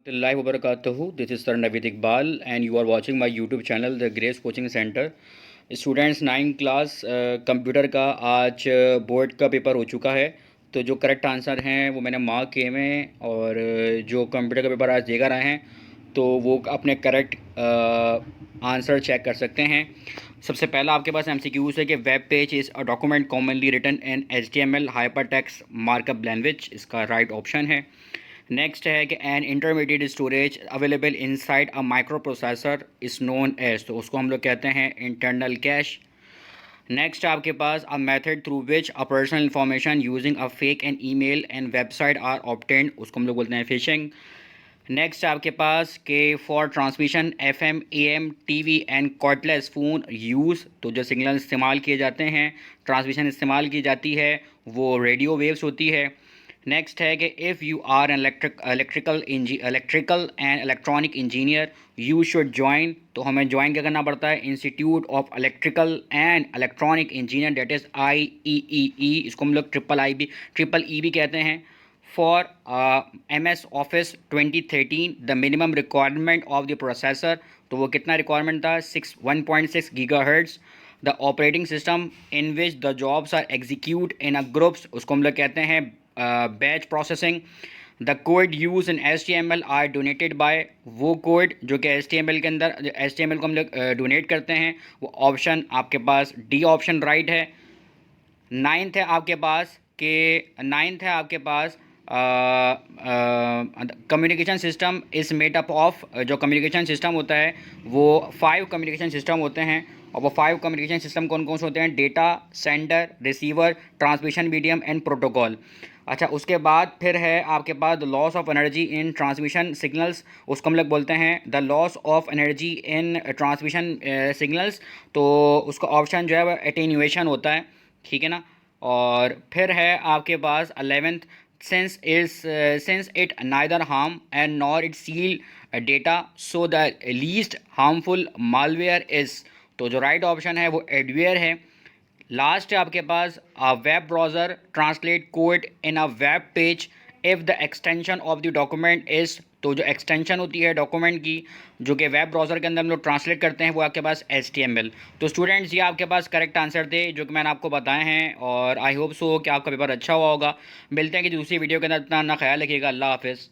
Live wabarakatuh. This is Sir Navid Iqbal and you are watching my YouTube channel The Grace Coaching Center. Students 9 class computer का आज board का paper हो चुका है। तो जो करेक्ट आंसर हैं वो मैंने मार्क किए हुए हैं और जो कंप्यूटर का पेपर आज देगा रहे हैं तो वो अपने करेक्ट आंसर चेक कर सकते हैं। सबसे पहला आपके पास MCQs है कि web page is a document commonly written in HTML hypertext markup language, इसका राइट ऑप्शन है। नेक्स्ट है कि an intermediate storage available inside a micro processor is known as, तो उसको हम लोग कहते हैं इंटरनल कैश। नेक्स्ट आपके पास a method through which a personal information using a fake and email and website are obtained, उसको हम लोग बोलते हैं फिशिंग। नेक्स्ट आपके पास के for transmission FM AM TV and cordless phone use, तो जो सिग्नल इस्तेमाल किए जाते हैं, ट्रांसमिशन इस्तेमाल की जाती है वो रेडियो वेव्स होती है। नेक्स्ट है कि if you are an electrical and electronic engineer you should join, तो हमें ज्वाइन क्या करना पड़ता है, institute of electrical and electronic engineer, that is IEEE, इसको हम लोग ट्रिपल ई भी कहते हैं। For MS office 2013 the minimum requirement of the processor, तो वो कितना रिक्वायरमेंट था, 1.6 GHz। The operating system in which the jobs are execute in a groups, उसको हम लोग कहते हैं batch processing. The code use in HTML are donated by, वो कोड जो कि HTML के अंदर HTML को हम लोग डोनेट करते हैं, वो ऑप्शन आपके पास D ऑप्शन राइट है। नाइन्थ है आपके पास communication system is made up of, जो कम्युनिकेशन सिस्टम होता है वो 5 कम्युनिकेशन सिस्टम होते हैं और वो 5 कम्युनिकेशन सिस्टम कौन कौन से होते हैं, data sender, receiver, transmission medium and protocol. अच्छा, उसके बाद फिर है आपके पास the loss of energy in transmission signals, उसको हम लोग बोलते हैं the loss of energy in transmission signals, तो उसका ऑप्शन जो है वो एटेन्यूएशन होता है, ठीक है ना। और फिर है आपके पास 11th, since it neither harm and nor it seal data so the least harmful malware is, तो जो राइट ऑप्शन है वो एडवेयर है। लास्ट है आपके पास a web browser translate code in a web page if the extension of the document is, तो जो एक्सटेंशन होती है डॉक्यूमेंट की जो कि वेब ब्राउज़र के अंदर हम लोग ट्रांसलेट करते हैं वो आपके पास HTML। तो स्टूडेंट्स ये आपके पास करेक्ट आंसर थे जो कि मैंने आपको बताए हैं और आई होप सो कि आपका पेपर अच्छा हुआ होगा। मिलते हैं कि दूसरी वीडियो के अंदर, अपना ख्याल रखिएगा। अल्लाह हाफ़िज़।